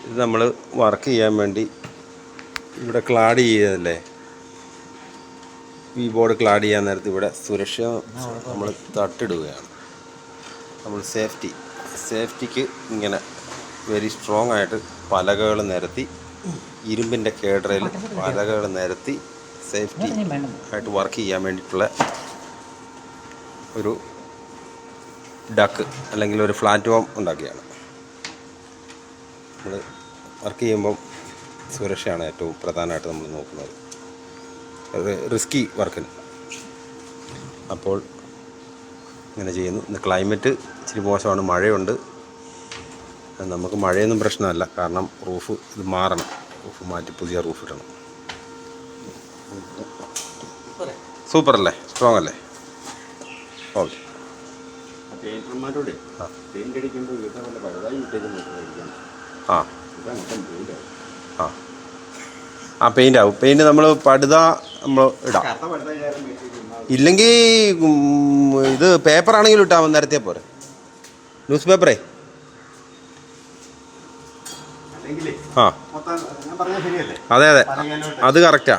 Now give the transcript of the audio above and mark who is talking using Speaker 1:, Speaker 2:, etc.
Speaker 1: ഇത് നമ്മൾ വർക്ക് ചെയ്യാൻ വേണ്ടി ഇവിടെ ക്ലാഡ് ചെയ്തതല്ലേ, ഈ ബോർഡ് ക്ലാഡ് ചെയ്യാൻ നേരത്ത് ഇവിടെ സുരക്ഷ നമ്മൾ തട്ടിടുകയാണ്. നമ്മൾ സേഫ്റ്റിക്ക് ഇങ്ങനെ വെരി സ്ട്രോങ് ആയിട്ട് പലകകൾ നിരത്തി, ഇരുമ്പിൻ്റെ കേഡറയിൽ പലകകൾ നിരത്തി സേഫ്റ്റി ആയിട്ട് വർക്ക് ചെയ്യാൻ വേണ്ടിയിട്ടുള്ള ഒരു ഡക്ക് അല്ലെങ്കിൽ ഒരു പ്ലാറ്റ്ഫോം ഉണ്ടാക്കിയാണ്. നമ്മൾ വർക്ക് ചെയ്യുമ്പം സുരക്ഷയാണ് ഏറ്റവും പ്രധാനമായിട്ട് നമ്മൾ നോക്കുന്നത്, ഒരു റിസ്കി വർക്കിന്. അപ്പോൾ ഇങ്ങനെ ചെയ്യുന്നു. ഇന്ന് ക്ലൈമറ്റ് ഇച്ചിരി മോശമാണ്, മഴയുണ്ട്. നമുക്ക് മഴയൊന്നും പ്രശ്നമല്ല, കാരണം റൂഫ് ഇത് മാറണം, റൂഫ് മാറ്റി പുതിയ റൂഫ് ഇടണം. സൂപ്പർ അല്ലേ, സ്ട്രോങ് അല്ലേ? ഓക്കെ. ആ ആ ആ പെയിൻ്റ് ആവും. പെയിൻറ്റ് നമ്മൾ പടുത നമ്മൾ ഇടാം, ഇല്ലെങ്കിൽ ഇത് പേപ്പറാണെങ്കിലും ഇട്ടാൽ നേരത്തെ പോരെ, ന്യൂസ് പേപ്പറേ. ആ അതെ അത് കറക്റ്റാ.